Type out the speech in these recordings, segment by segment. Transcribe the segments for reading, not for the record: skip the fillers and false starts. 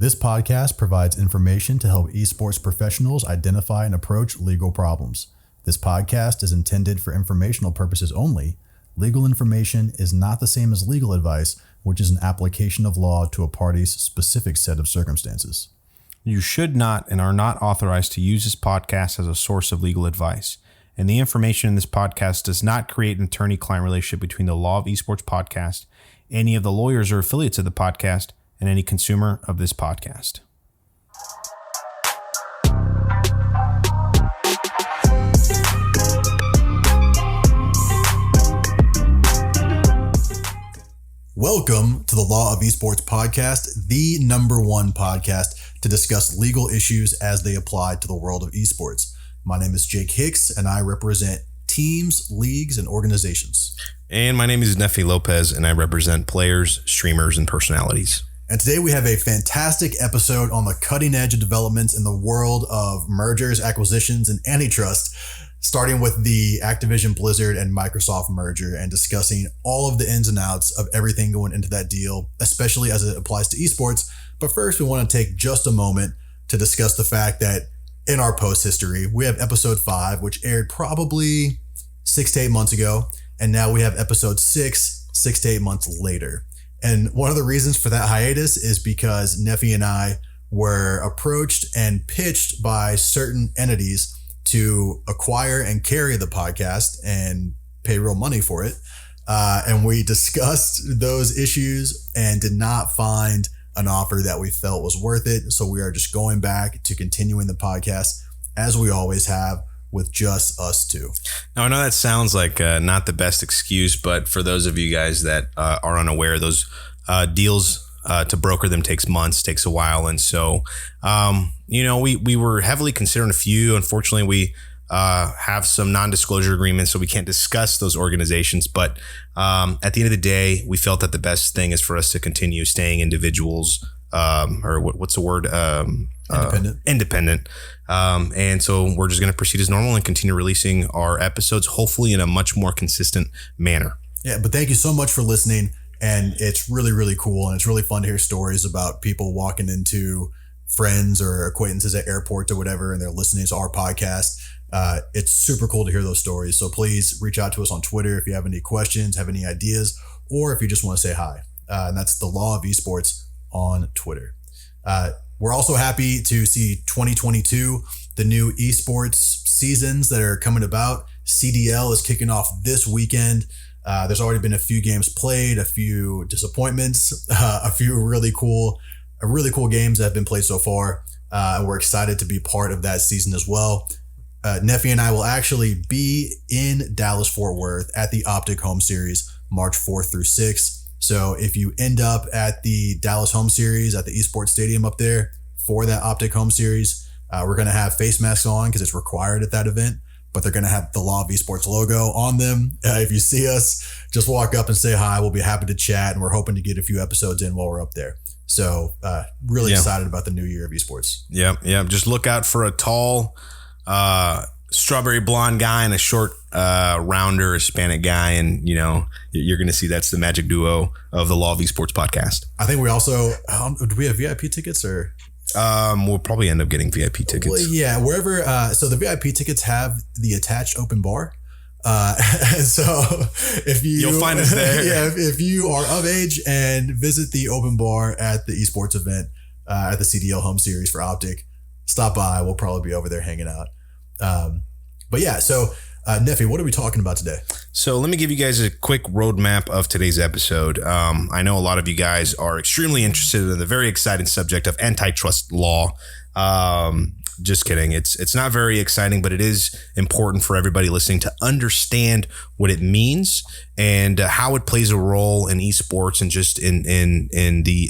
This podcast provides information to help esports professionals identify and approach legal problems. This podcast is intended for informational purposes only. Legal information is not the same as legal advice, which is an application of law to a party's specific set of circumstances. You should not and are not authorized to use this podcast as a source of legal advice. And the information in this podcast does not create an attorney-client relationship between the Law of Esports podcast, any of the lawyers or affiliates of the podcast, and any consumer of this podcast. Welcome to the Law of Esports podcast, the number one podcast to discuss legal issues as they apply to the world of esports. My name is Jake Hicks, and I represent teams, leagues, and organizations. And my name is Nefi Lopez, and I represent players, streamers, and personalities. And today we have a fantastic episode on the cutting edge of developments in the world of mergers, acquisitions, and antitrust, starting with the Activision Blizzard and Microsoft merger and discussing all of the ins and outs of everything going into that deal, especially as it applies to esports. But first, we want to take just a moment to discuss the fact that in our post history, we have episode 5, which aired probably 6 to 8 months ago. And now we have episode 6 to 8 months later. And one of the reasons for that hiatus is because Nefi and I were approached and pitched by certain entities to acquire and carry the podcast and pay real money for it. And we discussed those issues and did not find an offer that we felt was worth it. So we are just going back to continuing the podcast as we always have with just us two. Now, I know that sounds like not the best excuse, but for those of you guys that are unaware, those deals to broker them takes months, takes a while. And so, we were heavily considering a few. Unfortunately, we have some non-disclosure agreements, so we can't discuss those organizations. But at the end of the day, we felt that the best thing is for us to continue staying individuals, or what's the word? Independent. And so we're just going to proceed as normal and continue releasing our episodes, hopefully in a much more consistent manner. Yeah, but thank you so much for listening. And it's really, really cool. And it's really fun to hear stories about people walking into friends or acquaintances at airports or whatever, and they're listening to our podcast. It's super cool to hear those stories. So please reach out to us on Twitter if you have any questions, have any ideas, or if you just want to say hi. And that's the Law of Esports on Twitter. We're also happy to see 2022, the new esports seasons that are coming about. CDL is kicking off this weekend. There's already been a few games played, a few disappointments, a few really cool games that have been played so far. And we're excited to be part of that season as well. Nefi and I will actually be in Dallas-Fort Worth at the Optic Home Series, March 4th through 6th. So if you end up at the Dallas Home Series at the Esports Stadium up there for that Optic Home Series, we're going to have face masks on because it's required at that event, but they're going to have the Law of Esports logo on them. If you see us, just walk up and say hi. We'll be happy to chat, and we're hoping to get a few episodes in while we're up there. So really excited about the new year of esports. Yeah. Just look out for a tall, strawberry blonde guy and a short, rounder Hispanic guy. And, you're going to see that's the magic duo of the Law of Esports podcast. I think we also, do we have VIP tickets or? We'll probably end up getting VIP tickets. Well, yeah, wherever. So the VIP tickets have the attached open bar. So you'll find us there. Yeah, if you are of age and visit the open bar at the esports event at the CDL Home Series for Optic, stop by. We'll probably be over there hanging out. But yeah, so Nefi, what are we talking about today? So let me give you guys a quick roadmap of today's episode. I know a lot of you guys are extremely interested in the very exciting subject of antitrust law. Just kidding. It's not very exciting, but it is important for everybody listening to understand what it means and how it plays a role in esports and just in the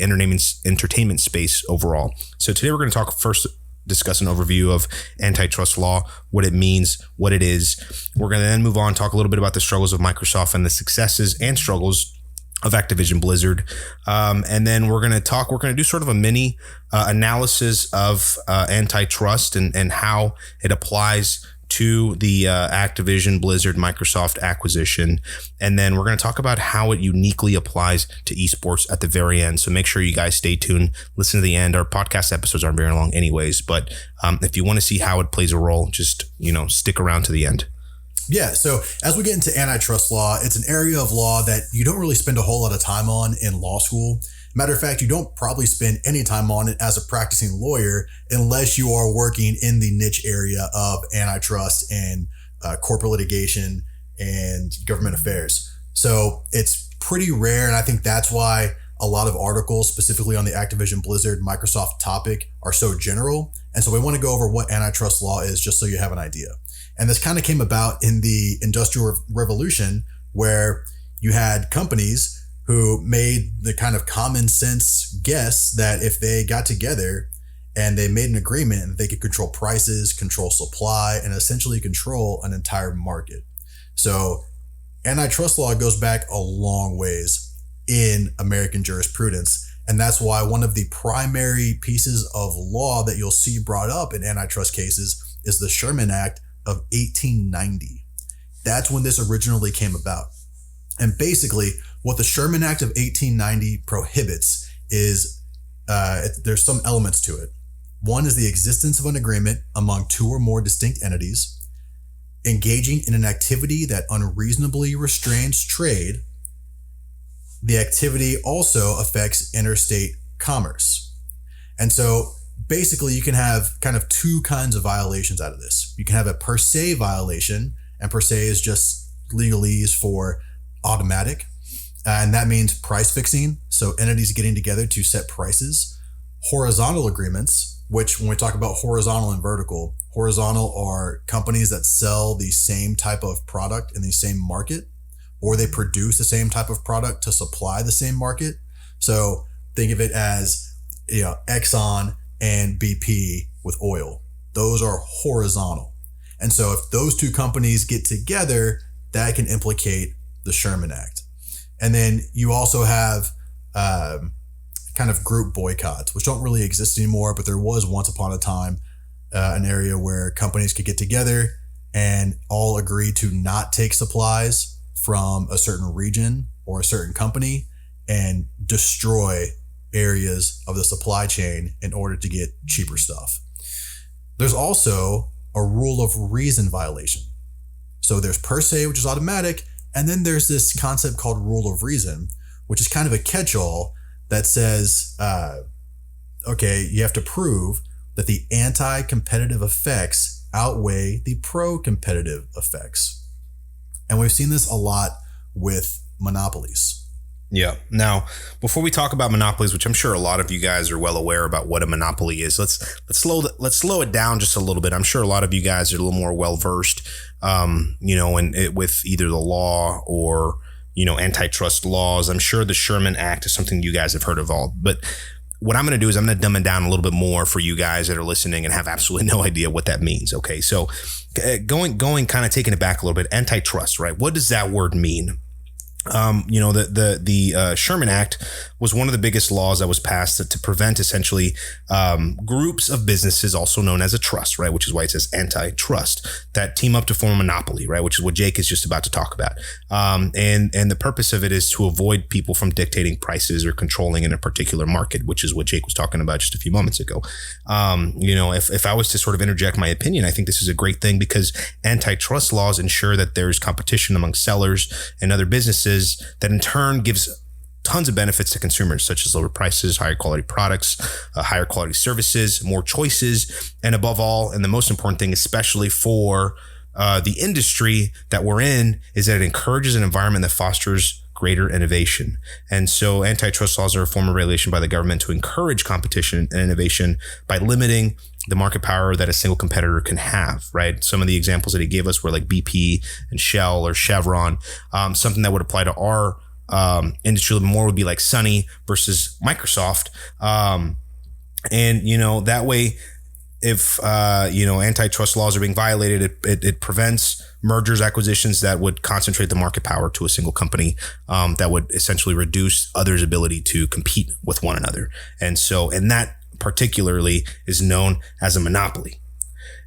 entertainment space overall. So today we're going to talk first, discuss an overview of antitrust law, what it means, what it is. We're going to then move on, talk a little bit about the struggles of Microsoft and the successes and struggles of Activision Blizzard. And then we're going to do sort of a mini analysis of antitrust and how it applies to the Activision Blizzard Microsoft acquisition. And then we're going to talk about how it uniquely applies to esports at the very end. So make sure you guys stay tuned, listen to the end. Our podcast episodes aren't very long anyways, but if you want to see how it plays a role, just, stick around to the end. Yeah. So as we get into antitrust law, it's an area of law that you don't really spend a whole lot of time on in law school. Matter of fact, you don't probably spend any time on it as a practicing lawyer unless you are working in the niche area of antitrust and corporate litigation and government affairs. So it's pretty rare. And I think that's why a lot of articles specifically on the Activision Blizzard Microsoft topic are so general. And so we want to go over what antitrust law is just so you have an idea. And this kind of came about in the Industrial Revolution, where you had companies who made the kind of common sense guess that if they got together and they made an agreement, they could control prices, control supply, and essentially control an entire market. So antitrust law goes back a long ways in American jurisprudence. And that's why one of the primary pieces of law that you'll see brought up in antitrust cases is the Sherman Act of 1890. That's when this originally came about. And basically, what the Sherman Act of 1890 prohibits is there's some elements to it. One is the existence of an agreement among two or more distinct entities, engaging in an activity that unreasonably restrains trade. The activity also affects interstate commerce. And so basically you can have kind of two kinds of violations out of this. You can have a per se violation, and per se is just legalese for automatic. And that means price fixing. So entities getting together to set prices. Horizontal agreements, which when we talk about horizontal and vertical, horizontal are companies that sell the same type of product in the same market, or they produce the same type of product to supply the same market. So think of it as, Exxon and BP with oil. Those are horizontal. And so if those two companies get together, that can implicate the Sherman Act. And then you also have kind of group boycotts, which don't really exist anymore, but there was once upon a time an area where companies could get together and all agree to not take supplies from a certain region or a certain company and destroy areas of the supply chain in order to get cheaper stuff. There's also a rule of reason violation. So there's per se, which is automatic, and then there's this concept called rule of reason, which is kind of a catch-all that says, you have to prove that the anti-competitive effects outweigh the pro-competitive effects. And we've seen this a lot with monopolies. Yeah. Now, before we talk about monopolies, which I'm sure a lot of you guys are well aware about what a monopoly is, let's slow it down just a little bit. I'm sure a lot of you guys are a little more well versed, with either the law or antitrust laws. I'm sure the Sherman Act is something you guys have heard of all. But what I'm going to do is I'm going to dumb it down a little bit more for you guys that are listening and have absolutely no idea what that means. Okay, so going kind of taking it back a little bit, antitrust, right? What does that word mean? The Sherman Act was one of the biggest laws that was passed to prevent essentially groups of businesses, also known as a trust, right? Which is why it says antitrust, that team up to form a monopoly, right? Which is what Jake is just about to talk about. And the purpose of it is to avoid people from dictating prices or controlling in a particular market, which is what Jake was talking about just a few moments ago. If I was to sort of interject my opinion, I think this is a great thing because antitrust laws ensure that there's competition among sellers and other businesses that in turn gives tons of benefits to consumers, such as lower prices, higher quality products, higher quality services, more choices, and above all, and the most important thing, especially for the industry that we're in, is that it encourages an environment that fosters greater innovation. And so antitrust laws are a form of regulation by the government to encourage competition and innovation by limiting the market power that a single competitor can have, right? Some of the examples that he gave us were like BP and Shell or Chevron. Something that would apply to our industry a little more would be like Sony versus Microsoft. That way, if antitrust laws are being violated, it prevents mergers, acquisitions that would concentrate the market power to a single company, that would essentially reduce others' ability to compete with one another. And that particularly is known as a monopoly.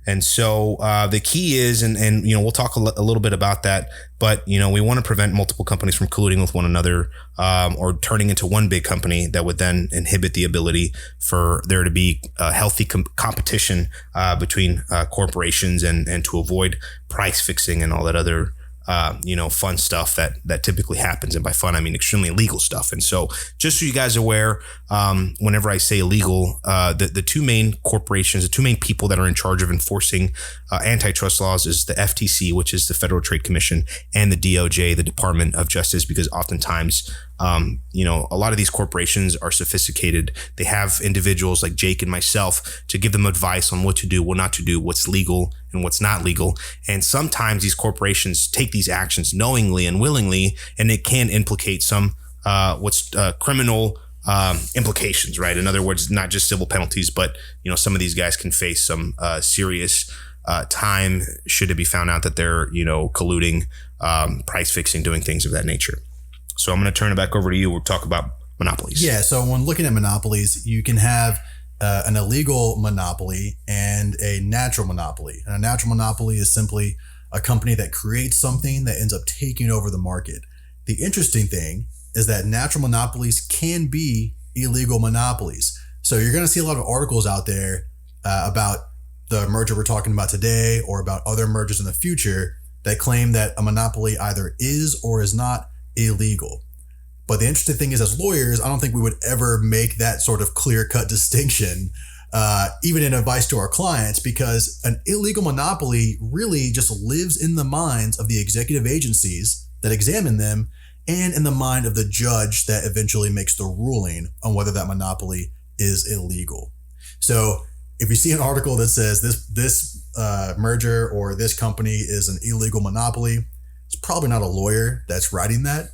And so the key is, and we'll talk a little bit about that, but we want to prevent multiple companies from colluding with one another or turning into one big company that would then inhibit the ability for there to be a healthy competition between corporations and to avoid price fixing and all that other fun stuff that typically happens. And by fun, I mean extremely illegal stuff. And so just so you guys are aware, whenever I say illegal, the two main corporations, the two main people that are in charge of enforcing antitrust laws is the FTC, which is the Federal Trade Commission, and the DOJ, the Department of Justice, because oftentimes a lot of these corporations are sophisticated. They have individuals like Jake and myself to give them advice on what to do, what not to do, what's legal and what's not legal. And sometimes these corporations take these actions knowingly and willingly, and it can implicate some criminal implications, right? In other words, not just civil penalties, but some of these guys can face some serious time should it be found out that they're colluding, price fixing, doing things of that nature. So I'm going to turn it back over to you. We'll talk about monopolies. Yeah. So when looking at monopolies, you can have an illegal monopoly and a natural monopoly. And a natural monopoly is simply a company that creates something that ends up taking over the market. The interesting thing is that natural monopolies can be illegal monopolies. So you're going to see a lot of articles out there about the merger we're talking about today or about other mergers in the future that claim that a monopoly either is or is not illegal. But the interesting thing is, as lawyers, I don't think we would ever make that sort of clear-cut distinction, even in advice to our clients, because an illegal monopoly really just lives in the minds of the executive agencies that examine them and in the mind of the judge that eventually makes the ruling on whether that monopoly is illegal. So if you see an article that says this merger or this company is an illegal monopoly, it's probably not a lawyer that's writing that.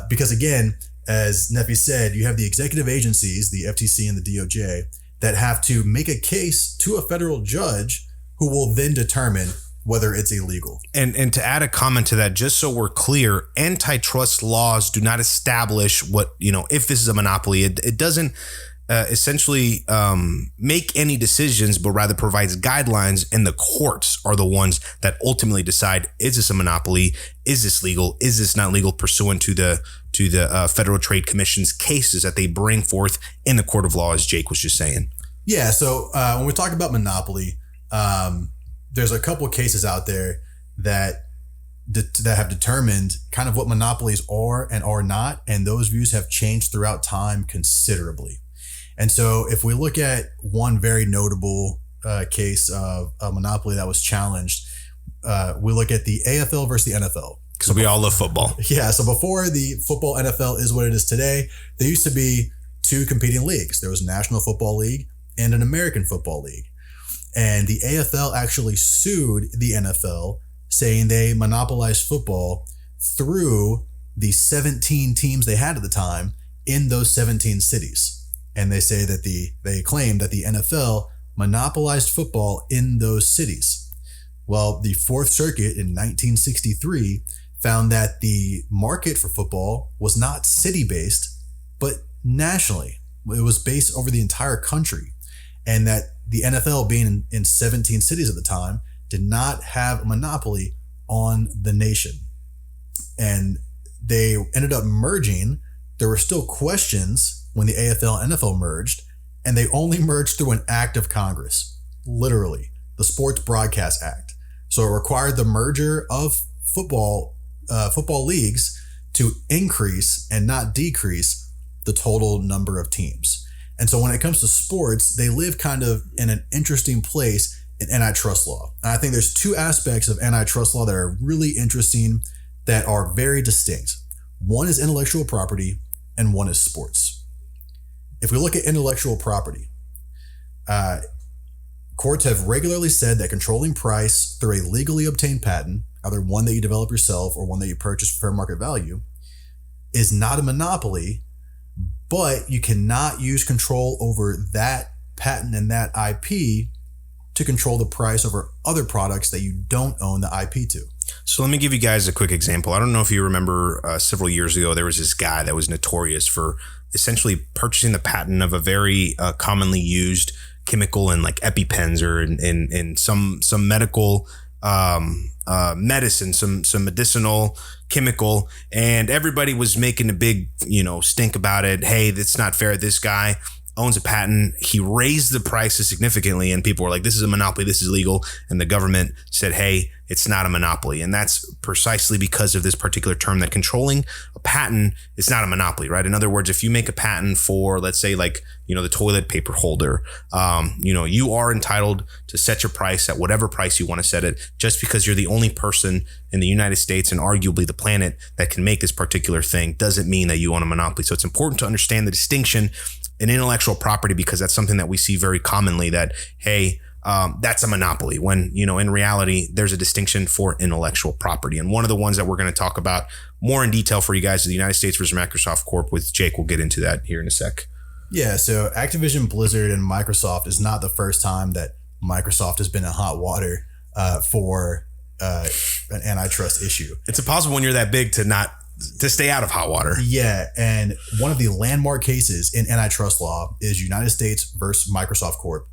Because again, as Nefi said, you have the executive agencies, the FTC and the DOJ, that have to make a case to a federal judge who will then determine whether it's illegal. And to add a comment to that, just so we're clear, antitrust laws do not establish what, if this is a monopoly. It doesn't essentially make any decisions, but rather provides guidelines, and the courts are the ones that ultimately decide, is this a monopoly? Is this legal? Is this not legal, pursuant to the Federal Trade Commission's cases that they bring forth in the court of law, as Jake was just saying? Yeah, so when we talk about monopoly, there's a couple of cases out there that have determined kind of what monopolies are and are not, and those views have changed throughout time considerably. And so if we look at one very notable case of a monopoly that was challenged, we look at the AFL versus the NFL. Because we all love football. Yeah. So before the football NFL is what it is today, there used to be two competing leagues. There was a National Football League and an American Football League. And the AFL actually sued the NFL, saying they monopolized football through the 17 teams they had at the time in those 17 cities. And they say that they claim that the NFL monopolized football in those cities. Well, the Fourth Circuit in 1963 found that the market for football was not city-based, but nationally. It was based over the entire country. And that the NFL, being in 17 cities at the time, did not have a monopoly on the nation. And they ended up merging. There were still questions when the AFL and NFL merged, and they only merged through an act of Congress, literally, the Sports Broadcast Act. So it required the merger of football leagues to increase and not decrease the total number of teams. And so when it comes to sports, they live kind of in an interesting place in antitrust law. And I think there's two aspects of antitrust law that are really interesting that are very distinct. One is intellectual property and one is sports. If we look at intellectual property, courts have regularly said that controlling price through a legally obtained patent, either one that you develop yourself or one that you purchase for fair market value, is not a monopoly, but you cannot use control over that patent and that IP to control the price over other products that you don't own the IP to. So let me give you guys a quick example. I don't know if you remember several years ago, there was this guy that was notorious for essentially purchasing the patent of a very commonly used chemical and like EpiPens or in some medical medicine, some medicinal chemical, and everybody was making a big, stink about it. Hey, that's not fair. This guy owns a patent. He raised the prices significantly, and people were like, this is a monopoly, this is illegal. And the government said, hey, it's not a monopoly. And that's precisely because of this particular term, that controlling a patent is not a monopoly, right? In other words, if you make a patent for, let's say, like, the toilet paper holder, you are entitled to set your price at whatever price you want to set it, just because you're the only person in the United States and arguably the planet that can make this particular thing doesn't mean that you own a monopoly. So it's important to understand the distinction in intellectual property, because that's something that we see very commonly, that, hey, that's a monopoly, when, in reality, there's a distinction for intellectual property. And one of the ones that we're going to talk about more in detail for you guys is the United States versus Microsoft Corp. With Jake. We'll get into that here in a sec. Yeah, so Activision Blizzard and Microsoft is not the first time that Microsoft has been in hot water for an antitrust issue. It's impossible when you're that big to stay out of hot water. Yeah, and one of the landmark cases in antitrust law is United States versus Microsoft Corp.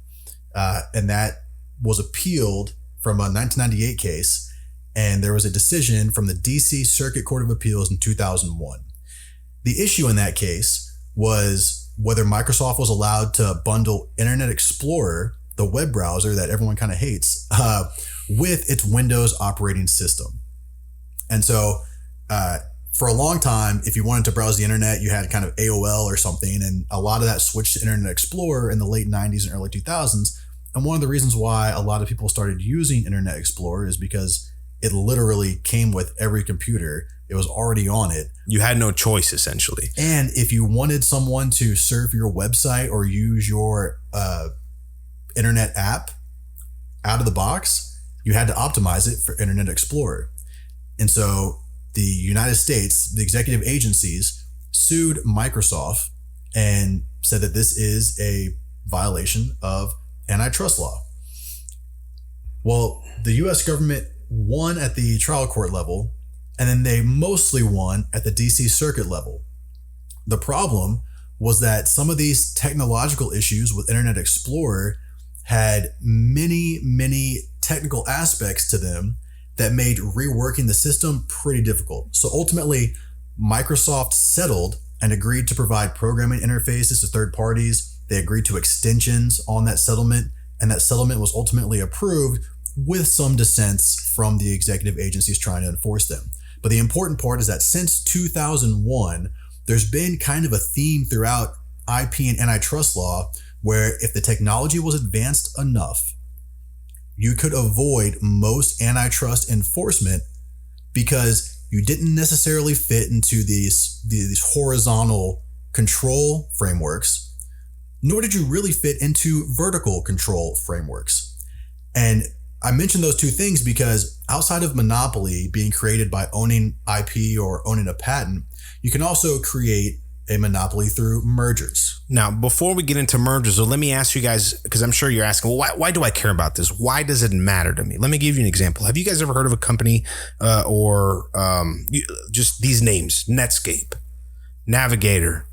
And that was appealed from a 1998 case, and there was a decision from the DC Circuit Court of Appeals in 2001. The issue in that case was whether Microsoft was allowed to bundle Internet Explorer, the web browser that everyone kind of hates, with its Windows operating system. And so for a long time, if you wanted to browse the internet, you had kind of AOL or something, and a lot of that switched to Internet Explorer in the late 90s and early 2000s. And one of the reasons why a lot of people started using Internet Explorer is because it literally came with every computer. It was already on it. You had no choice, essentially. And if you wanted someone to surf your website or use your internet app out of the box, you had to optimize it for Internet Explorer. And so the United States, the executive agencies, sued Microsoft and said that this is a violation of antitrust law. Well, the U.S. government won at the trial court level, and then they mostly won at the DC Circuit level. The problem was that some of these technological issues with Internet Explorer had many technical aspects to them that made reworking the system pretty difficult. So ultimately, Microsoft settled and agreed to provide programming interfaces to third parties. They agreed to extensions on that settlement, and that settlement was ultimately approved with some dissents from the executive agencies trying to enforce them. But the important part is that since 2001, there's been kind of a theme throughout IP and antitrust law where if the technology was advanced enough, you could avoid most antitrust enforcement because you didn't necessarily fit into these horizontal control frameworks, nor did you really fit into vertical control frameworks. And I mentioned those two things because outside of monopoly being created by owning IP or owning a patent, you can also create a monopoly through mergers. Now, before we get into mergers, so let me ask you guys, because I'm sure you're asking, well, why do I care about this? Why does it matter to me? Let me give you an example. Have you guys ever heard of a company or just these names, Netscape, Navigator,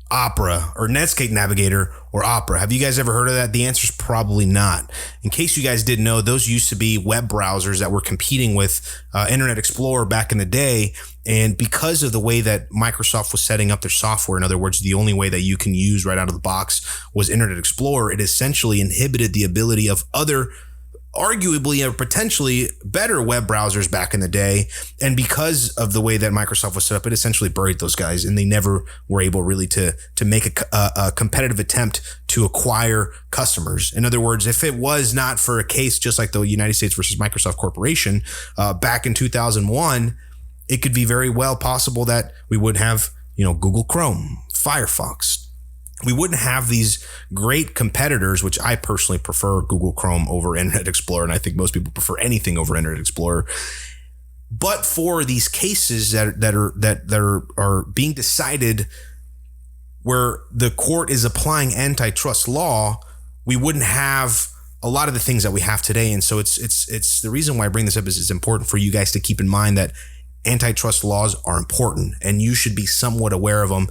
Opera, or Netscape Navigator or Opera? Have you guys ever heard of that? The answer is probably not. In case you guys didn't know, those used to be web browsers that were competing with Internet Explorer back in the day. And because of the way that Microsoft was setting up their software, in other words, the only way that you can use right out of the box was Internet Explorer, it essentially inhibited the ability of other arguably or potentially better web browsers back in the day. And because of the way that Microsoft was set up, it essentially buried those guys, and they never were able really to make a competitive attempt to acquire customers. In other words, if it was not for a case just like the United States versus Microsoft Corporation back in 2001, it could be very well possible that we would have, Google Chrome, Firefox. We wouldn't have these great competitors, which I personally prefer Google Chrome over Internet Explorer, and I think most people prefer anything over Internet Explorer. But for these cases that are being decided where the court is applying antitrust law, we wouldn't have a lot of the things that we have today. And so it's the reason why I bring this up is it's important for you guys to keep in mind that antitrust laws are important and you should be somewhat aware of them.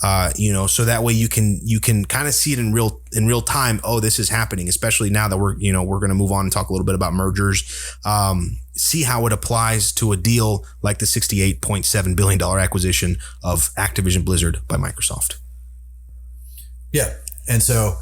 so that way you can kind of see it in real time. Oh, this is happening, especially now that we're going to move on and talk a little bit about mergers. See how it applies to a deal like the $68.7 billion acquisition of Activision Blizzard by Microsoft. Yeah. And so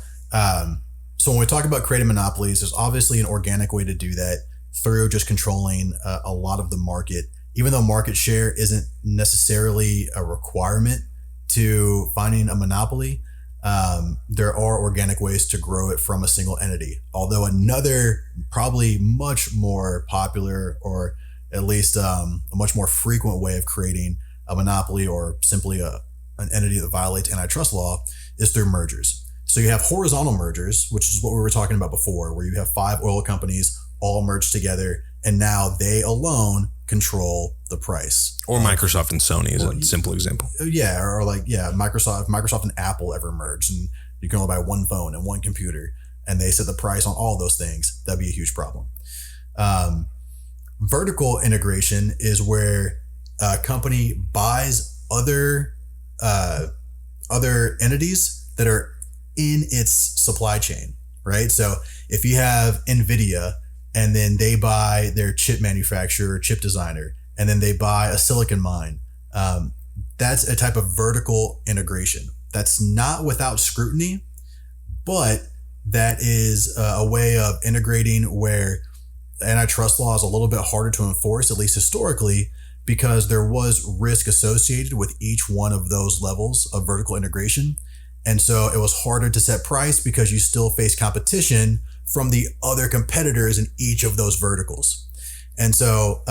when we talk about creating monopolies, there's obviously an organic way to do that through just controlling a lot of the market, even though market share isn't necessarily a requirement to finding a monopoly. There are organic ways to grow it from a single entity. Although another probably much more popular, or at least a much more frequent way of creating a monopoly or simply an entity that violates antitrust law is through mergers. So you have horizontal mergers, which is what we were talking about before, where you have 5 oil companies all merged together, and now they alone control the price. Or Microsoft and Sony is a simple example. Yeah, or Microsoft and Apple ever merged, and you can only buy one phone and one computer, and they set the price on all those things. That'd be a huge problem. Vertical integration is where a company buys other entities that are in its supply chain, right? So if you have NVIDIA and then they buy their chip manufacturer, chip designer, and then they buy a silicon mine, that's a type of vertical integration. That's not without scrutiny, but that is a way of integrating where antitrust law is a little bit harder to enforce, at least historically, because there was risk associated with each one of those levels of vertical integration. And so it was harder to set price because you still face competition from the other competitors in each of those verticals. And so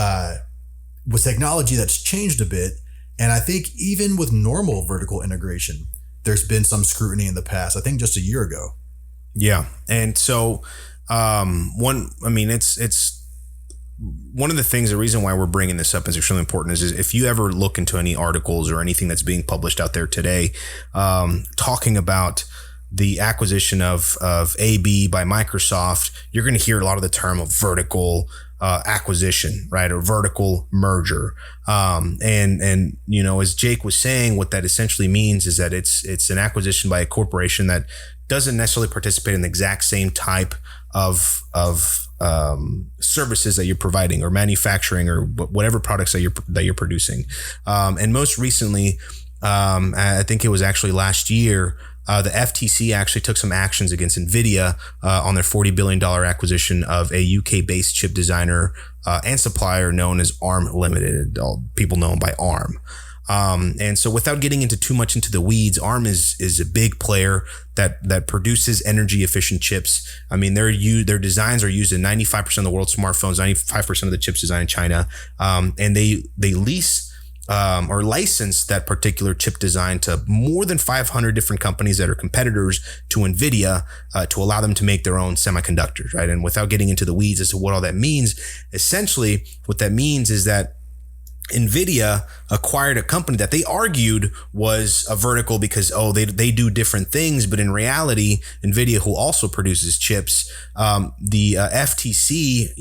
with technology, that's changed a bit. And I think even with normal vertical integration, there's been some scrutiny in the past, I think just a year ago. Yeah. And so it's one of the things, the reason why we're bringing this up is extremely important is if you ever look into any articles or anything that's being published out there today, talking about the acquisition of AB by Microsoft, you're going to hear a lot of the term of vertical acquisition, right? Or vertical merger. And as Jake was saying, what that essentially means is that it's an acquisition by a corporation that doesn't necessarily participate in the exact same type of services that you're providing or manufacturing or whatever products that you're producing. And most recently, I think it was actually last year, the FTC actually took some actions against NVIDIA on their $40 billion acquisition of a UK-based chip designer and supplier known as ARM Limited. People know them by ARM. And so without getting into too much into the weeds, ARM is a big player that produces energy efficient chips. I mean, their designs are used in 95% of the world's smartphones, 95% of the chips designed in China. And they lease or license that particular chip design to more than 500 different companies that are competitors to NVIDIA to allow them to make their own semiconductors, right? And without getting into the weeds as to what all that means, essentially what that means is that NVIDIA acquired a company that they argued was a vertical because, they do different things. But in reality, NVIDIA, who also produces chips, the FTC,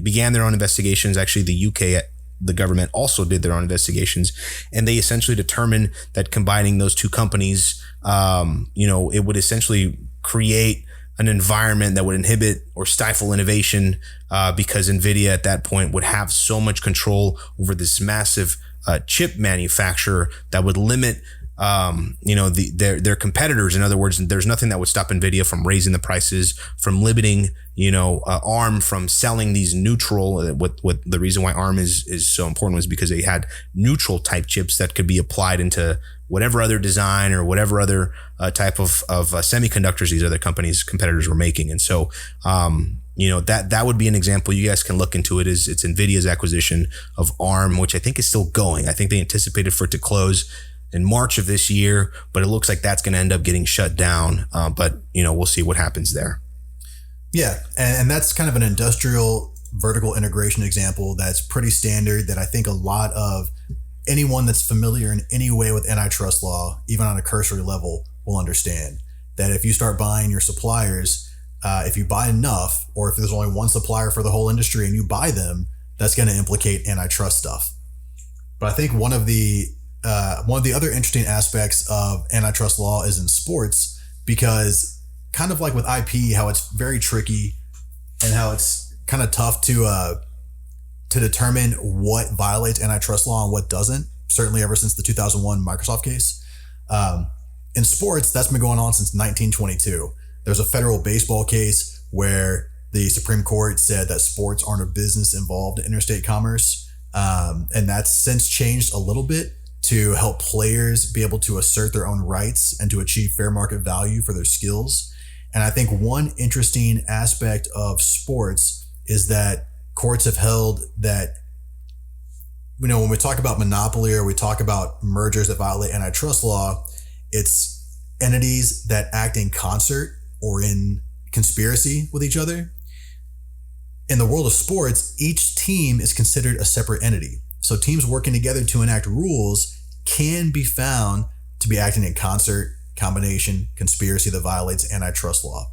began their own investigations. Actually, the UK, the government also did their own investigations, and they essentially determined that combining those two companies, it would essentially create an environment that would inhibit or stifle innovation because NVIDIA at that point would have so much control over this massive chip manufacturer that would limit their competitors. In other words, there's nothing that would stop NVIDIA from raising the prices, from limiting, ARM from selling these neutral. What the reason why ARM is so important was because they had neutral type chips that could be applied into whatever other design or whatever other type of semiconductors these other competitors were making. And so, that would be an example. You guys can look into it. It's NVIDIA's acquisition of ARM, which I think is still going. I think they anticipated for it to close in March of this year, but it looks like that's going to end up getting shut down. But we'll see what happens there. Yeah. And that's kind of an industrial vertical integration example that's pretty standard, that I think a lot of anyone that's familiar in any way with antitrust law, even on a cursory level, will understand that if you start buying your suppliers, if you buy enough, or if there's only one supplier for the whole industry and you buy them, that's going to implicate antitrust stuff. But I think one of the one of the other interesting aspects of antitrust law is in sports, because kind of like with IP, how it's very tricky and how it's kind of tough to determine what violates antitrust law and what doesn't, certainly ever since the 2001 Microsoft case. In sports, that's been going on since 1922. There's a federal baseball case where the Supreme Court said that sports aren't a business involved in interstate commerce. And that's since changed a little bit to help players be able to assert their own rights and to achieve fair market value for their skills. And I think one interesting aspect of sports is that courts have held that, you know, when we talk about monopoly or we talk about mergers that violate antitrust law, it's entities that act in concert or in conspiracy with each other. In the world of sports, each team is considered a separate entity. So teams working together to enact rules can be found to be acting in concert, combination, conspiracy that violates antitrust law.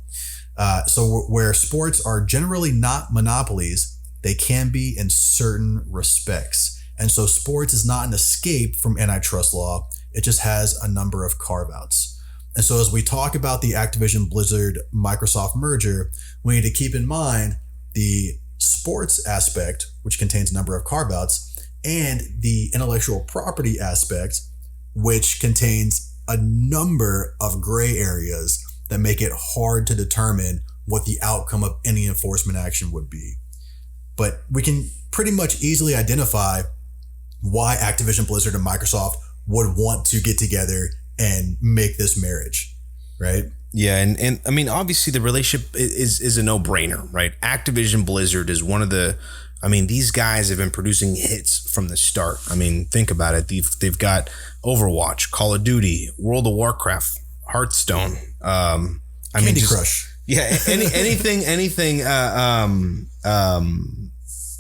So where sports are generally not monopolies, they can be in certain respects. And so sports is not an escape from antitrust law. It just has a number of carve-outs. And so as we talk about the Activision Blizzard Microsoft merger, we need to keep in mind the sports aspect, which contains a number of carve-outs, and the intellectual property aspect, which contains a number of gray areas that make it hard to determine what the outcome of any enforcement action would be. But we can pretty much easily identify why Activision Blizzard and Microsoft would want to get together and make this marriage, right? Yeah, and I mean, obviously the relationship is a no-brainer, right? Activision Blizzard is one of the, I mean, these guys have been producing hits from the start. I mean, think about it. They've got Overwatch, Call of Duty, World of Warcraft, Hearthstone, Candy Crush. Yeah, anything.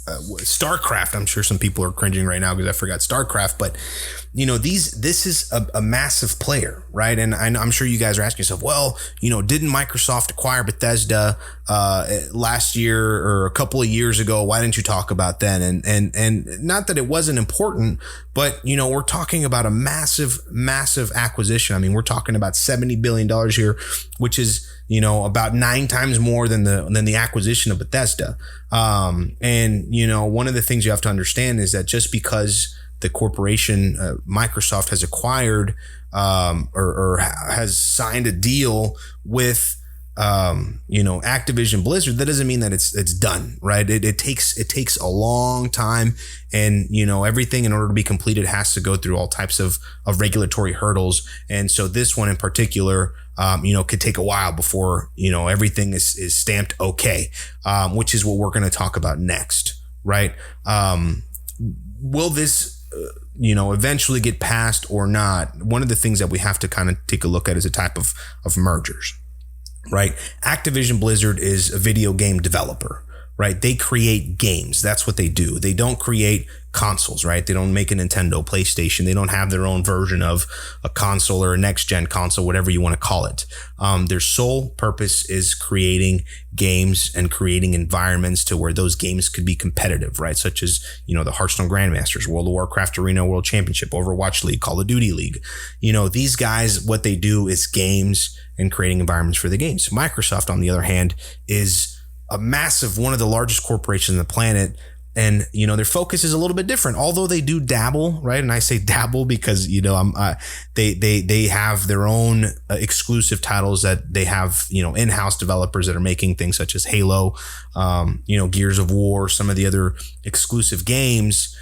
StarCraft. I'm sure some people are cringing right now because I forgot StarCraft, but you know, this is a massive player, right? And I'm sure you guys are asking yourself, well, you know, didn't Microsoft acquire Bethesda last year or a couple of years ago? Why didn't you talk about then? And not that it wasn't important, but you know, we're talking about a massive acquisition. I mean, we're talking about $70 billion here, which is, you know, about 9 times more than the acquisition of Bethesda. And you know, one of the things you have to understand is that just because the corporation Microsoft has acquired or has signed a deal with you know, Activision Blizzard, that doesn't mean that it's done, right? It takes a long time, and you know, everything in order to be completed has to go through all types of regulatory hurdles. And so this one in particular, you know, could take a while before, you know, everything is stamped okay, which is what we're going to talk about next, right? Will this you know, eventually get passed or not? One of the things that we have to kind of take a look at is a type of mergers, right? Activision Blizzard is a video game developer, right? They create games. That's what they do. They don't create consoles, right? They don't make a Nintendo, PlayStation. They don't have their own version of a console or a next gen console, whatever you want to call it. Their sole purpose is creating games and creating environments to where those games could be competitive, right? Such as, you know, the Hearthstone Grandmasters, World of Warcraft Arena World Championship, Overwatch League, Call of Duty League. You know, these guys, what they do is games and creating environments for the games. Microsoft, on the other hand, is a massive, one of the largest corporations on the planet. And, you know, their focus is a little bit different, although they do dabble, right? And I say dabble because, you know, they have their own exclusive titles that they have, you know, in-house developers that are making things such as Halo, you know, Gears of War, some of the other exclusive games.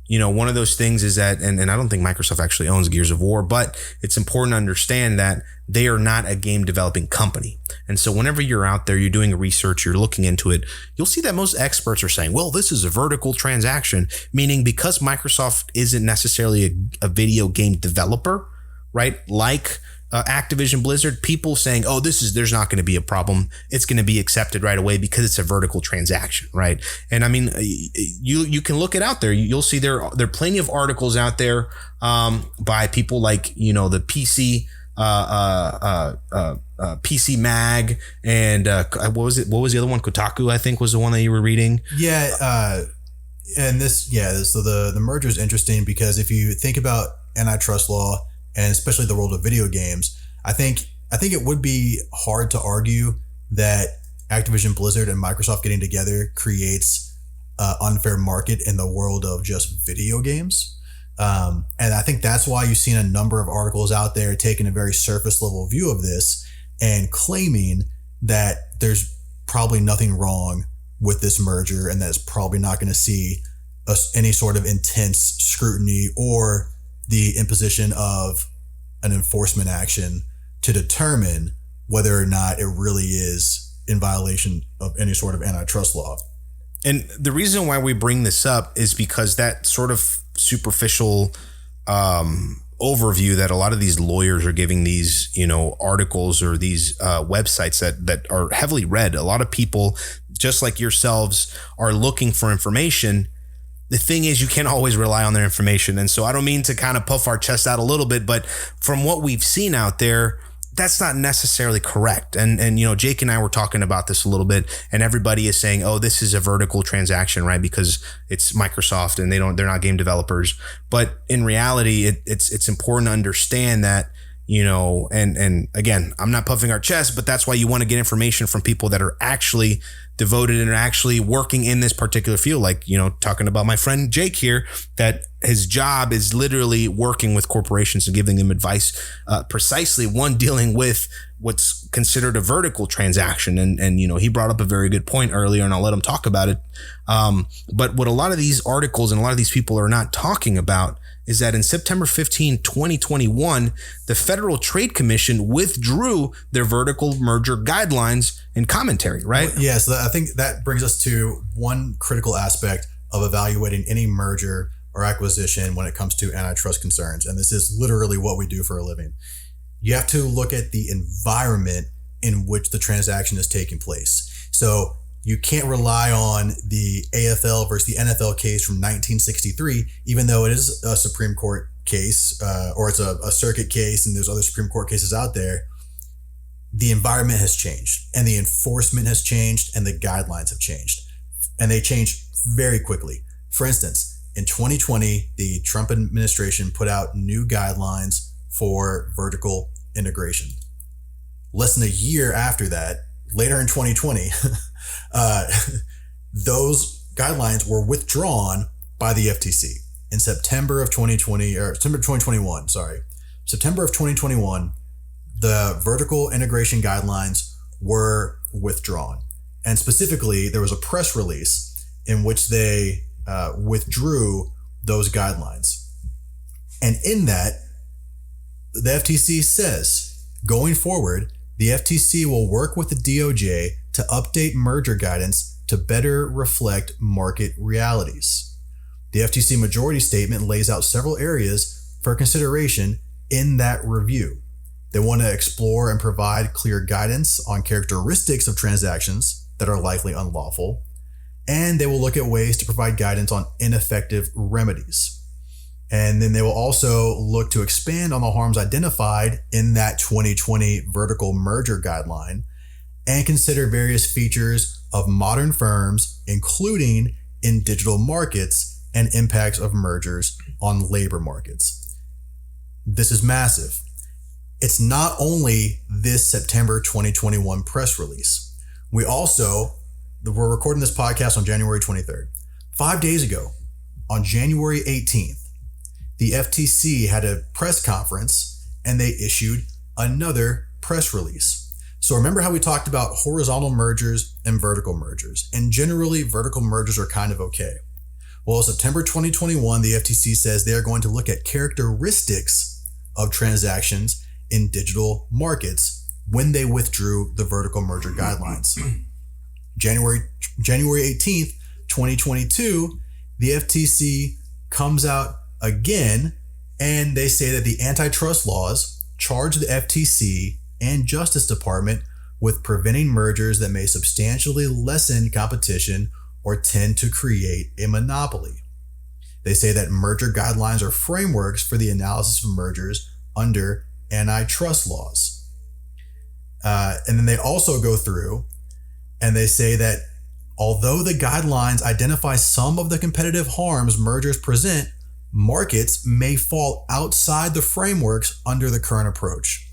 You know, one of those things is that, and I don't think Microsoft actually owns Gears of War, but it's important to understand that they are not a game developing company. And so whenever you're out there, you're doing research, you're looking into it, you'll see that most experts are saying, well, this is a vertical transaction, meaning because Microsoft isn't necessarily a video game developer, right? Like Activision Blizzard, people saying, oh, there's not going to be a problem. It's going to be accepted right away because it's a vertical transaction, right? And I mean, you can look it out there. You'll see there are plenty of articles out there by people like, you know, the PC PC Mag and what was it? What was the other one? Kotaku, I think, was the one that you were reading. Yeah. And so the merger is interesting because if you think about antitrust law and especially the world of video games, I think it would be hard to argue that Activision Blizzard and Microsoft getting together creates an unfair market in the world of just video games. And I think that's why you've seen a number of articles out there taking a very surface level view of this and claiming that there's probably nothing wrong with this merger and that it's probably not going to see any sort of intense scrutiny or the imposition of an enforcement action to determine whether or not it really is in violation of any sort of antitrust law. And the reason why we bring this up is because that sort of superficial overview that a lot of these lawyers are giving these, articles or these websites that are heavily read. A lot of people, just like yourselves, are looking for information. The thing is, you can't always rely on their information. And so I don't mean to kind of puff our chest out a little bit, but from what we've seen out there, that's not necessarily correct. And Jake and I were talking about this a little bit, and everybody is saying, oh, this is a vertical transaction, right? Because it's Microsoft and they're not game developers. But in reality, it's important to understand that, and again, I'm not puffing our chest, but that's why you want to get information from people that are actually devoted and are actually working in this particular field. Like, talking about my friend Jake here, that his job is literally working with corporations and giving them advice, precisely one dealing with what's considered a vertical transaction. And he brought up a very good point earlier, and I'll let him talk about it. But what a lot of these articles and a lot of these people are not talking about is that in September 15, 2021, the Federal Trade Commission withdrew their vertical merger guidelines and commentary, right? Yes, I think that brings us to one critical aspect of evaluating any merger or acquisition when it comes to antitrust concerns. And this is literally what we do for a living. You have to look at the environment in which the transaction is taking place. So you can't rely on the AFL versus the NFL case from 1963, even though it is a Supreme Court case, or it's a circuit case, and there's other Supreme Court cases out there. The environment has changed, and the enforcement has changed, and the guidelines have changed. And they changed very quickly. For instance, in 2020, the Trump administration put out new guidelines for vertical integration. Less than a year after that, later in 2020, those guidelines were withdrawn by the FTC in September of 2021. September of 2021, the vertical integration guidelines were withdrawn. And specifically, there was a press release in which they withdrew those guidelines. And in that, the FTC says, going forward, the FTC will work with the DOJ to update merger guidance to better reflect market realities. The FTC majority statement lays out several areas for consideration in that review. They want to explore and provide clear guidance on characteristics of transactions that are likely unlawful, and they will look at ways to provide guidance on ineffective remedies. And then they will also look to expand on the harms identified in that 2020 vertical merger guideline and consider various features of modern firms, including in digital markets and impacts of mergers on labor markets. This is massive. It's not only this September 2021 press release. We're recording this podcast on January 23rd. 5 days ago, on January 18th, the FTC had a press conference and they issued another press release. So remember how we talked about horizontal mergers and vertical mergers, and generally vertical mergers are kind of okay. Well, September 2021, the FTC says they are going to look at characteristics of transactions in digital markets when they withdrew the vertical merger guidelines. January 18th, 2022, the FTC comes out again, and they say that the antitrust laws charge the FTC and Justice Department with preventing mergers that may substantially lessen competition or tend to create a monopoly. They say that merger guidelines are frameworks for the analysis of mergers under antitrust laws. And then they also go through and they say that Although the guidelines identify some of the competitive harms mergers present, markets may fall outside the frameworks under the current approach.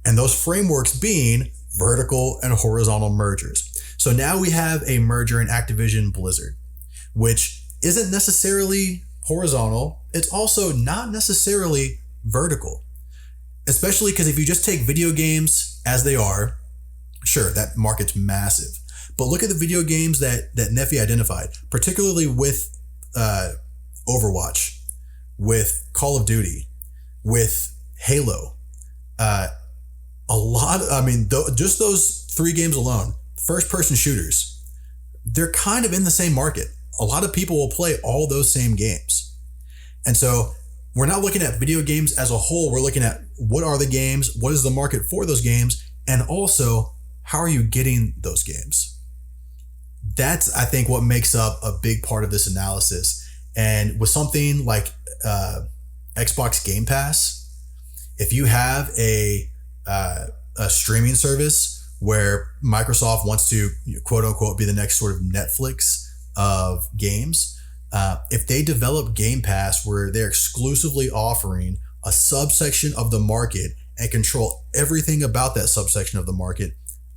And those frameworks being vertical and horizontal mergers. So now we have a merger in Activision Blizzard, which isn't necessarily horizontal. It's also not necessarily vertical, especially because if you just take video games as they are, sure, that market's massive. But look at the video games that Nefi identified, particularly with Overwatch, with Call of Duty, with Halo. Just those 3 games alone, first-person shooters, they're kind of in the same market. A lot of people will play all those same games. And so we're not looking at video games as a whole. We're looking at what are the games, what is the market for those games, and also how are you getting those games? That's, I think, what makes up a big part of this analysis. And with something like Xbox Game Pass, if you have a streaming service where Microsoft wants to, quote unquote, be the next sort of Netflix of games, if they develop Game Pass where they're exclusively offering a subsection of the market and control everything about that subsection of the market,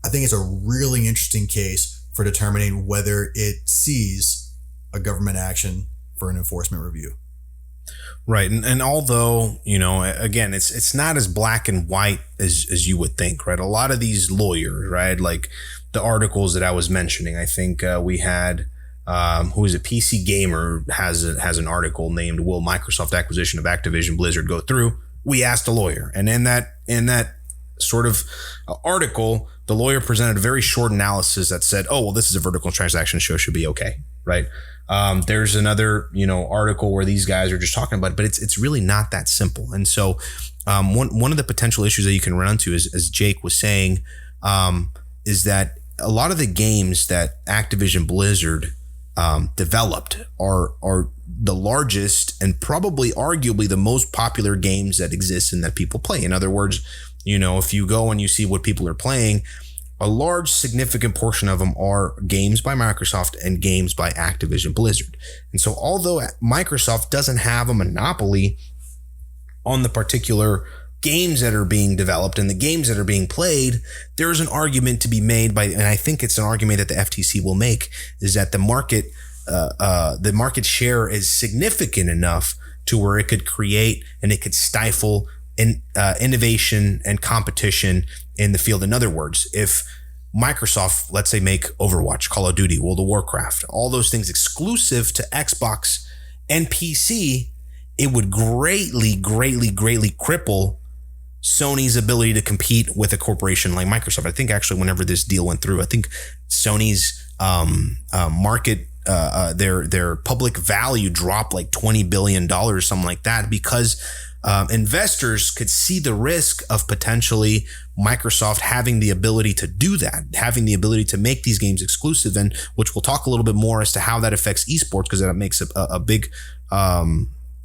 I think it's a really interesting case for determining whether it sees a government action for an enforcement review. Right. And although, again, it's not as black and white as you would think, right? A lot of these lawyers, right? Like the articles that I was mentioning, I think we had, who is a PC Gamer has an article named "Will Microsoft Acquisition of Activision Blizzard Go Through?" We asked a lawyer, and in that sort of article, the lawyer presented a very short analysis that said, "Oh, well, this is a vertical transaction, so it should be okay," right? There's another, article where these guys are just talking about it, but it's really not that simple. And so, one of the potential issues that you can run into is, as Jake was saying, is that a lot of the games that Activision Blizzard developed are the largest and probably arguably the most popular games that exist and that people play. In other words, if you go and you see what people are playing, a large significant portion of them are games by Microsoft and games by Activision Blizzard. And so although Microsoft doesn't have a monopoly on the particular games that are being developed and the games that are being played, there is an argument to be made and I think it's an argument that the FTC will make, is that the market share is significant enough to where it could create and it could stifle innovation and competition in the field. In other words, if Microsoft, let's say, make Overwatch, Call of Duty, World of Warcraft, all those things exclusive to Xbox and PC, it would greatly, greatly, greatly cripple Sony's ability to compete with a corporation like Microsoft. I think actually whenever this deal went through, I think Sony's market, their public value dropped like $20 billion, something like that, because investors could see the risk of potentially Microsoft having the ability to do that, having the ability to make these games exclusive, and which we'll talk a little bit more as to how that affects esports, because that makes a big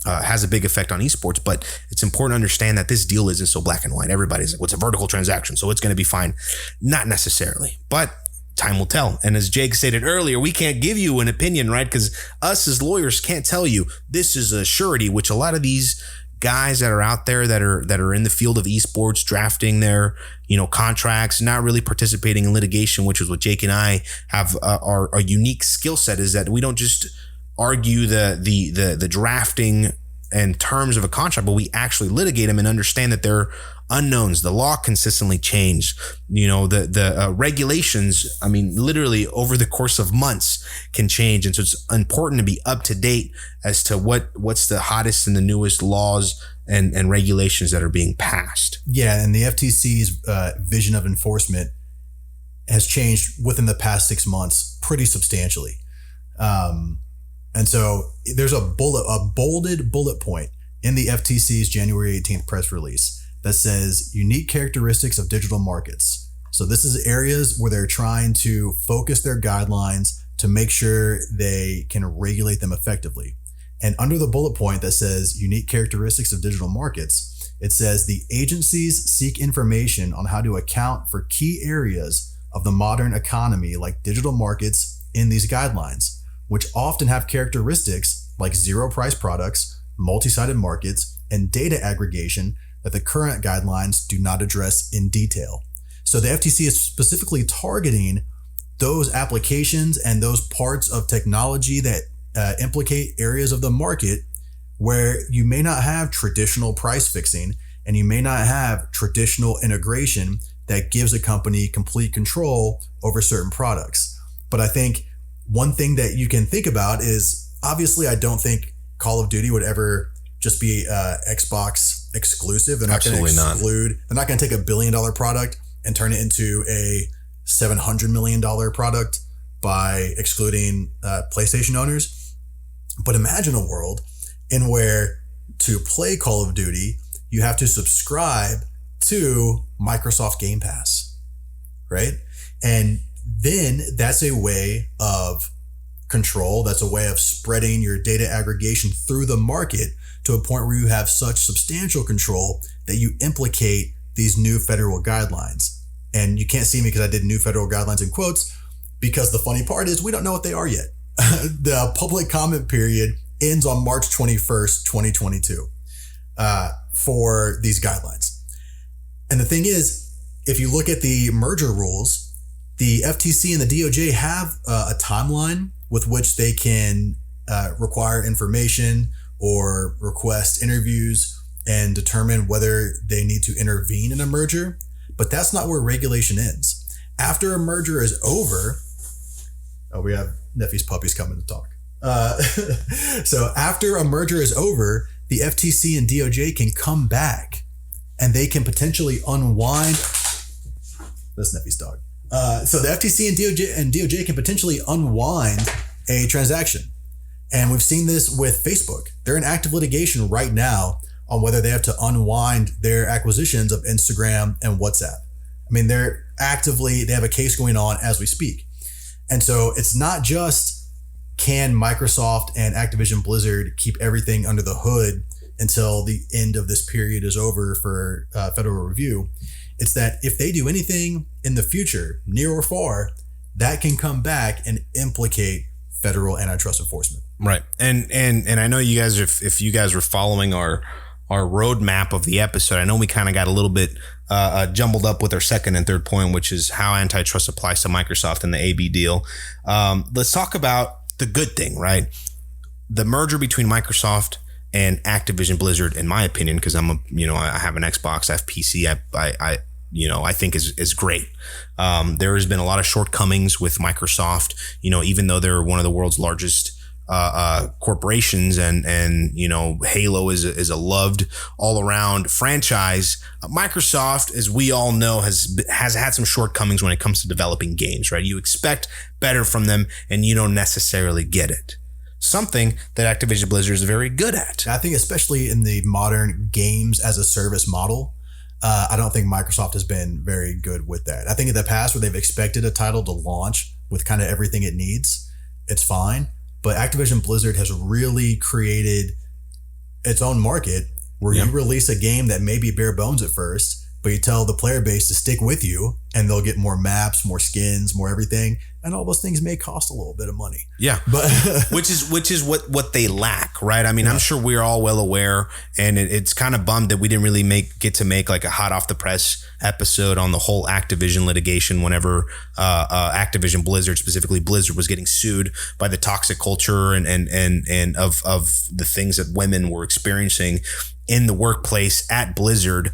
has a big effect on esports. But it's important to understand that this deal isn't so black and white. Everybody's like, "What's a vertical transaction? So it's going to be fine." Not necessarily, but time will tell. And as Jake stated earlier, we can't give you an opinion, right? Because us as lawyers can't tell you this is a surety, which a lot of these guys that are out there that are in the field of esports, drafting their contracts, not really participating in litigation, which is what Jake and I have our unique skill set, is that we don't just argue the drafting and terms of a contract, but we actually litigate them and understand that they're unknowns. The law consistently changed. The regulations, I mean, literally over the course of months can change. And so it's important to be up to date as to what's the hottest and the newest laws and regulations that are being passed. Yeah. And the FTC's vision of enforcement has changed within the past 6 months pretty substantially. And so there's a bolded bullet point in the FTC's January 18th press release that says unique characteristics of digital markets. So this is areas where they're trying to focus their guidelines to make sure they can regulate them effectively. And under the bullet point that says unique characteristics of digital markets, it says the agencies seek information on how to account for key areas of the modern economy like digital markets in these guidelines, which often have characteristics like zero price products, multi-sided markets, and data aggregation that the current guidelines do not address in detail. So the FTC is specifically targeting those applications and those parts of technology that implicate areas of the market where you may not have traditional price fixing and you may not have traditional integration that gives a company complete control over certain products. But I think one thing that you can think about is, obviously, I don't think Call of Duty would ever just be Xbox exclusive. They're not going to exclude. They're not going to take $1 billion product and turn it into a $700 million product by excluding PlayStation owners. But imagine a world in where to play Call of Duty, you have to subscribe to Microsoft Game Pass, right? And then that's a way of control. That's a way of spreading your data aggregation through the market to a point where you have such substantial control that you implicate these new federal guidelines. And you can't see me because I did new federal guidelines in quotes, because the funny part is we don't know what they are yet. The public comment period ends on March 21st, 2022 for these guidelines. And the thing is, if you look at the merger rules, the FTC and the DOJ have a timeline with which they can require information or request interviews and determine whether they need to intervene in a merger. But that's not where regulation ends. After a merger is over, we have Nefi's puppies coming to talk. So after a merger is over, the FTC and DOJ can come back and they can potentially unwind. That's Nefi's dog. So the FTC and DOJ can potentially unwind a transaction. And we've seen this with Facebook. They're in active litigation right now on whether they have to unwind their acquisitions of Instagram and WhatsApp. I mean, they have a case going on as we speak. And so it's not just, can Microsoft and Activision Blizzard keep everything under the hood until the end of this period is over for federal review. It's that if they do anything in the future, near or far, that can come back and implicate federal antitrust enforcement. Right. And I know you guys, if you guys were following our roadmap of the episode, I know we kind of got a little bit jumbled up with our second and third point, which is how antitrust applies to Microsoft and the AB deal. Let's talk about the good thing, right? The merger between Microsoft and Activision Blizzard, in my opinion, because I have an Xbox, I have PC, I think is great. There has been a lot of shortcomings with Microsoft, even though they're one of the world's largest corporations, and Halo is a loved all around franchise. Microsoft, as we all know, has had some shortcomings when it comes to developing games, right? You expect better from them and you don't necessarily get it. Something that Activision Blizzard is very good at. I think especially in the modern games as a service model, I don't think Microsoft has been very good with that. I think in the past where they've expected a title to launch with kind of everything it needs, it's fine. But Activision Blizzard has really created its own market where you release a game that may be bare bones at first, but you tell the player base to stick with you and they'll get more maps, more skins, more everything. And all those things may cost a little bit of money. Yeah. But which is what they lack, right? I mean, I'm sure we're all well aware, and it's kind of bummed that we didn't really get to make like a hot off the press episode on the whole Activision litigation whenever Activision Blizzard, specifically Blizzard, was getting sued by the toxic culture and of the things that women were experiencing in the workplace at Blizzard,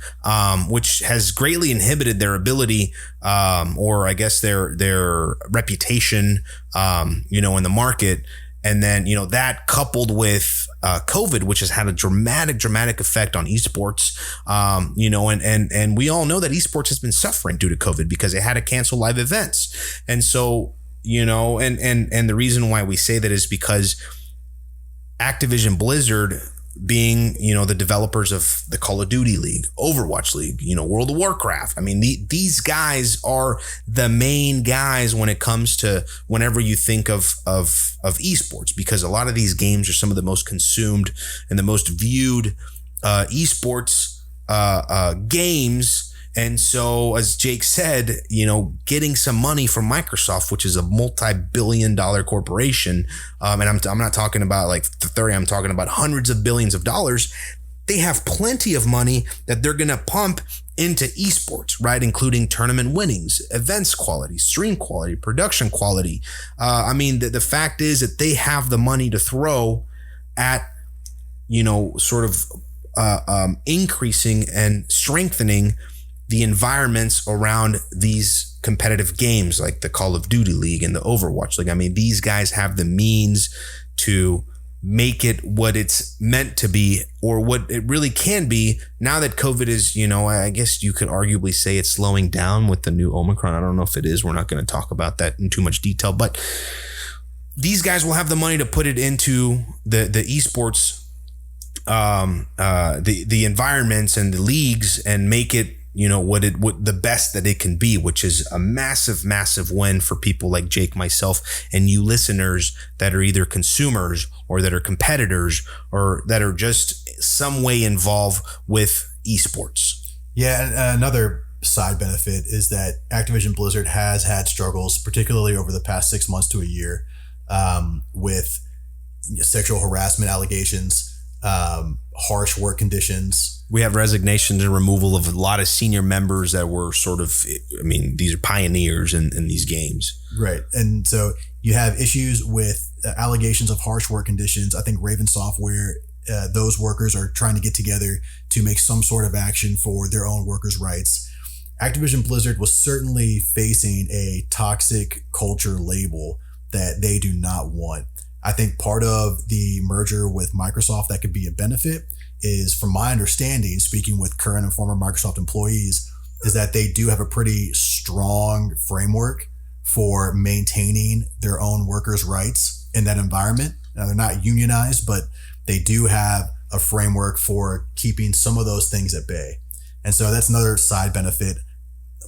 which has greatly inhibited their ability, or I guess their reputation, in the market. And then, that coupled with COVID, which has had a dramatic effect on esports, and we all know that esports has been suffering due to COVID because they had to cancel live events. And so, and the reason why we say that is because Activision Blizzard, being, the developers of the Call of Duty League, Overwatch League, World of Warcraft. I mean, these guys are the main guys when it comes to whenever you think of esports, because a lot of these games are some of the most consumed and the most viewed esports games And so, as Jake said, getting some money from Microsoft, which is a multi-billion-dollar corporation, and I'm not talking about like 30, I'm talking about hundreds of billions of dollars. They have plenty of money that they're going to pump into esports, right? Including tournament winnings, events quality, stream quality, production quality. The fact is that they have the money to throw at, increasing and strengthening the environments around these competitive games like the Call of Duty League and the Overwatch League. These guys have the means to make it what it's meant to be, or what it really can be now that COVID is, I guess you could arguably say it's slowing down with the new Omicron. I don't know if it is. We're not going to talk about that in too much detail, but these guys will have the money to put it into the esports, the environments and the leagues, and make it, what the best that it can be, which is a massive win for people like Jake, myself, and you listeners that are either consumers or that are competitors or that are just some way involved with esports. Yeah, and another side benefit is that Activision Blizzard has had struggles, particularly over the past 6 months to a year, with sexual harassment allegations, harsh work conditions. We have resignations and removal of a lot of senior members that were these are pioneers in these games. Right. And so you have issues with allegations of harsh work conditions. I think Raven Software, those workers are trying to get together to make some sort of action for their own workers' rights. Activision Blizzard was certainly facing a toxic culture label that they do not want. I think part of the merger with Microsoft that could be a benefit is, from my understanding, speaking with current and former Microsoft employees, is that they do have a pretty strong framework for maintaining their own workers' rights in that environment. Now, they're not unionized, but they do have a framework for keeping some of those things at bay. And so that's another side benefit.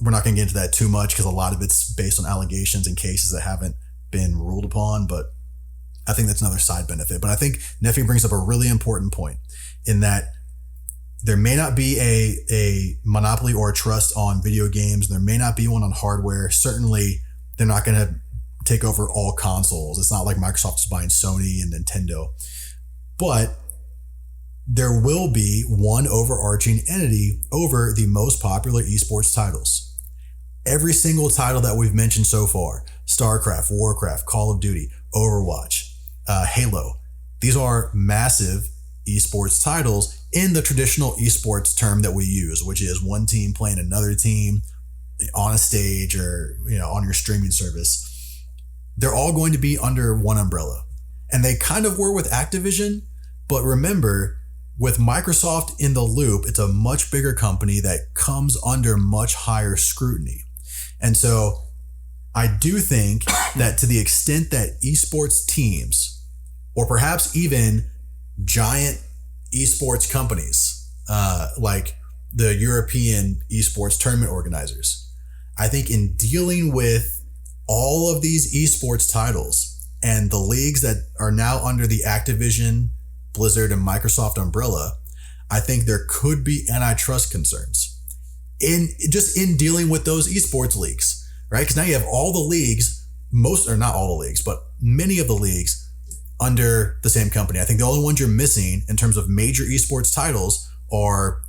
We're not going to get into that too much because a lot of it's based on allegations and cases that haven't been ruled upon, but I think that's another side benefit. But I think Nefi brings up a really important point in that there may not be a monopoly or a trust on video games. There may not be one on hardware. Certainly, they're not going to take over all consoles. It's not like Microsoft is buying Sony and Nintendo. But there will be one overarching entity over the most popular esports titles. Every single title that we've mentioned so far, StarCraft, Warcraft, Call of Duty, Overwatch, Halo, these are massive esports titles in the traditional esports term that we use, which is one team playing another team on a stage or on your streaming service. They're all going to be under one umbrella. And they kind of were with Activision, but remember, with Microsoft in the loop, it's a much bigger company that comes under much higher scrutiny. And so I do think that to the extent that esports teams, or perhaps even giant esports companies like the European esports tournament organizers, I think in dealing with all of these esports titles and the leagues that are now under the Activision, Blizzard, and Microsoft umbrella, I think there could be antitrust concerns in dealing with those esports leagues, right? Because now you have all the leagues, not all the leagues, but many of the leagues under the same company. I think the only ones you're missing in terms of major esports titles are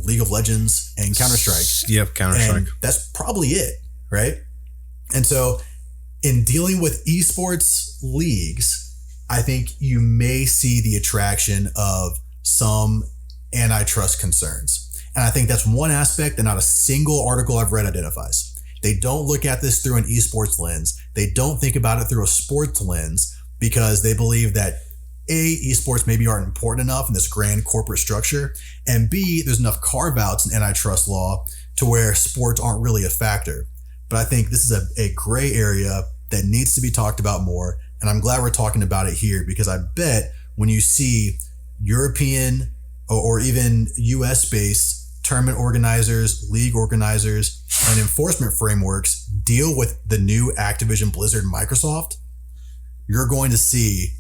League of Legends and Counter-Strike. Yep, Counter-Strike. And that's probably it, right? And so in dealing with esports leagues, I think you may see the attraction of some antitrust concerns. And I think that's one aspect that not a single article I've read identifies. They don't look at this through an esports lens. They don't think about it through a sports lens because they believe that A, esports maybe aren't important enough in this grand corporate structure, and B, there's enough carve-outs in antitrust law to where sports aren't really a factor. But I think this is a gray area that needs to be talked about more. And I'm glad we're talking about it here because I bet when you see European or even US-based tournament organizers, league organizers, and enforcement frameworks deal with the new Activision Blizzard Microsoft, you're going to see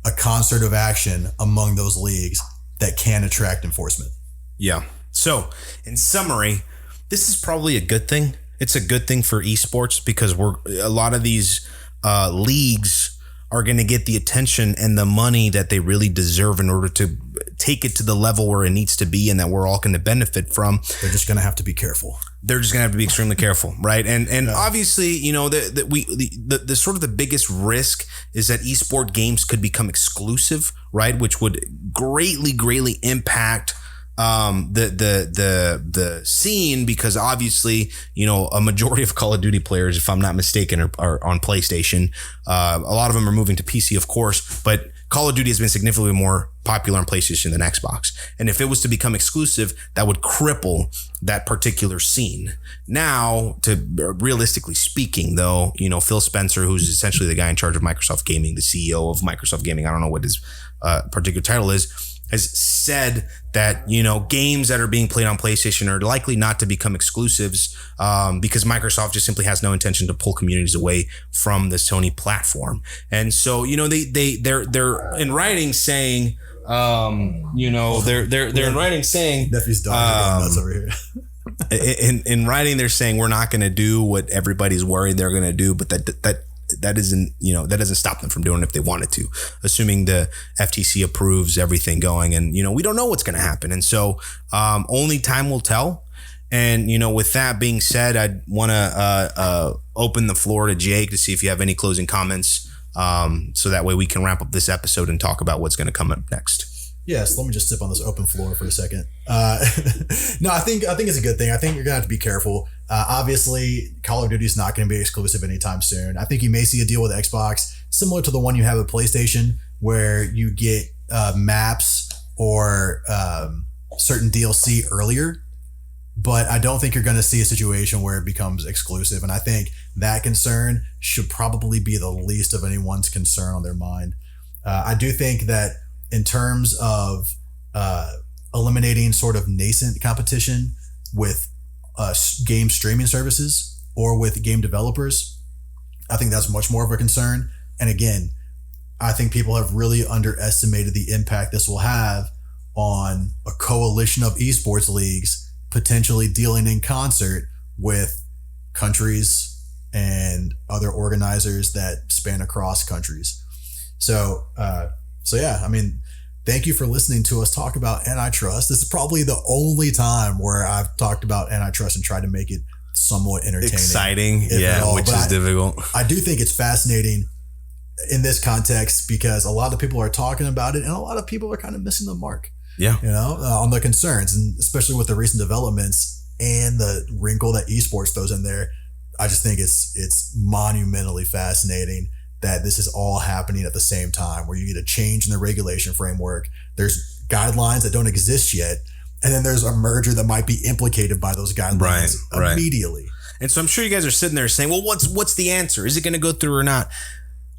a concert of action among those leagues that can attract enforcement. Yeah. So in summary, this is probably a good thing. It's a good thing for esports because a lot of these leagues are going to get the attention and the money that they really deserve in order to take it to the level where it needs to be and that we're all going to benefit from. They're just going to have to be careful. They're just going to have to be extremely careful, right? And obviously, you know, the sort of the biggest risk is that esport games could become exclusive, right? Which would greatly impact the scene, because obviously, you know, a majority of Call of Duty players, if I'm not mistaken, are on PlayStation. A lot of them are moving to PC, of course, but Call of Duty has been significantly more popular on PlayStation than Xbox. And if it was to become exclusive, that would cripple that particular scene. Now, to realistically speaking, though, you know, Phil Spencer, who's essentially the guy in charge of Microsoft Gaming, the CEO of Microsoft Gaming, I don't know what his particular title is, has said that, you know, games that are being played on PlayStation are likely not to become exclusives because Microsoft just simply has no intention to pull communities away from the Sony platform. And so, you know, they're in writing saying, you know, they're in writing saying, Nefi's dog nuts over here. in writing, they're saying we're not going to do what everybody's worried they're going to do, but that isn't, you know, that doesn't stop them from doing it if they wanted to, assuming the FTC approves everything going. And, you know, we don't know what's going to happen. And so only time will tell. And, you know, with that being said, I'd want to open the floor to Jake to see if you have any closing comments, so that way we can wrap up this episode and talk about what's going to come up next. Yes, let me just sip on this open floor for a second. No, I think it's a good thing. I think you're gonna have to be careful. Obviously, Call of Duty is not going to be exclusive anytime soon. I think you may see a deal with Xbox similar to the one you have with PlayStation, where you get maps or certain DLC earlier. But I don't think you're going to see a situation where it becomes exclusive. And I think that concern should probably be the least of anyone's concern on their mind. I do think that in terms of eliminating sort of nascent competition with game streaming services or with game developers, I think that's much more of a concern. And again, I think people have really underestimated the impact this will have on a coalition of esports leagues potentially dealing in concert with countries and other organizers that span across countries. So yeah, I mean, thank you for listening to us talk about antitrust. This is probably the only time where I've talked about antitrust and tried to make it somewhat entertaining. Exciting, yeah, which is difficult. I do think it's fascinating in this context because a lot of people are talking about it and a lot of people are kind of missing the mark. Yeah. You know, on the concerns, and especially with the recent developments and the wrinkle that esports throws in there. I just think it's monumentally fascinating that this is all happening at the same time, where you get a change in the regulation framework. There's guidelines that don't exist yet. And then there's a merger that might be implicated by those guidelines immediately. Right. And so I'm sure you guys are sitting there saying, well, what's the answer? Is it going to go through or not?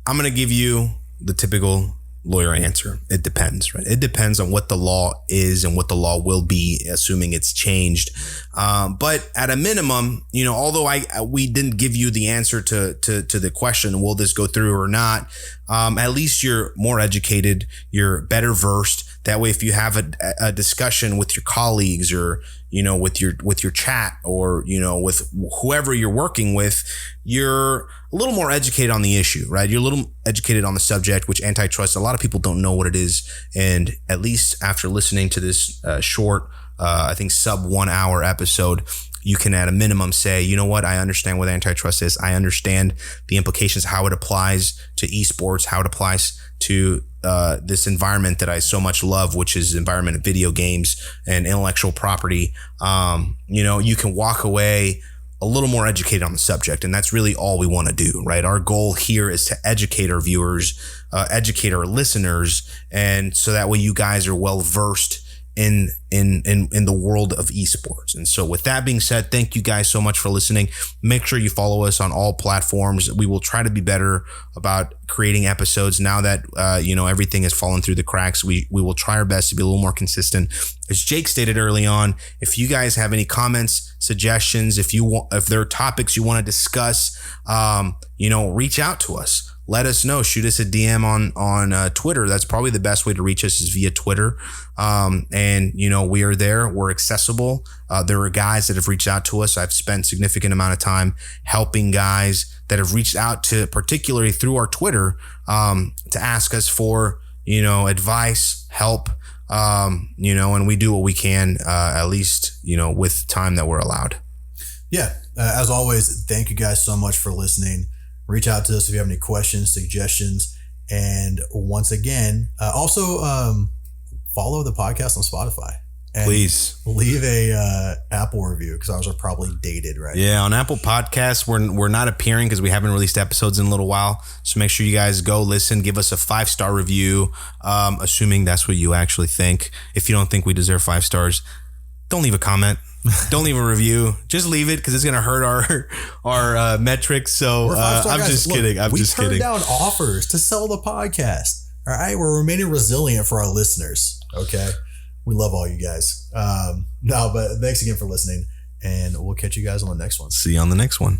I'm going to give you the typical lawyer answer. It depends, right? It depends on what the law is and what the law will be, assuming it's changed. But at a minimum, you know, although we didn't give you the answer to the question, will this go through or not? At least you're more educated, you're better versed. That way, if you have a discussion with your colleagues or, you know, with your chat or, you know, with whoever you're working with, you're a little more educated on the issue, right? You're a little educated on the subject, which antitrust, a lot of people don't know what it is. And at least after listening to this short, I think sub 1 hour episode, you can at a minimum say, you know what, I understand what antitrust is. I understand the implications, how it applies to esports, how it applies to this environment that I so much love, which is the environment of video games and intellectual property. You know, you can walk away a little more educated on the subject. And that's really all we want to do, right? Our goal here is to educate our viewers, educate our listeners. And so that way you guys are well versed in the world of esports. And so with that being said, thank you guys so much for listening. Make sure you follow us on all platforms. We will try to be better about creating episodes now that everything has fallen through the cracks. We will try our best to be a little more consistent. As Jake stated early on, if you guys have any comments, suggestions, if there are topics you want to discuss, reach out to us. Let us know. Shoot us a DM on Twitter. That's probably the best way to reach us, is via Twitter. We are there. We're accessible. There are guys that have reached out to us. I've spent a significant amount of time helping guys that have reached out to, particularly through our Twitter, to ask us for, advice, help, and we do what we can, at least, with time that we're allowed. Yeah. As always, thank you guys so much for listening. Reach out to us if you have any questions, suggestions. And once again, also follow the podcast on Spotify. And please leave a Apple review, because ours are probably dated right now. On Apple Podcasts, we're not appearing because we haven't released episodes in a little while. So make sure you guys go listen, give us a 5-star review, assuming that's what you actually think. If you don't think we deserve 5 stars, don't leave a comment. Don't leave a review. Just leave it, because it's gonna hurt our metrics. So I'm just kidding. I'm just kidding. We turned down offers to sell the podcast. All right, we're remaining resilient for our listeners. Okay, we love all you guys. But thanks again for listening, and we'll catch you guys on the next one. See you on the next one.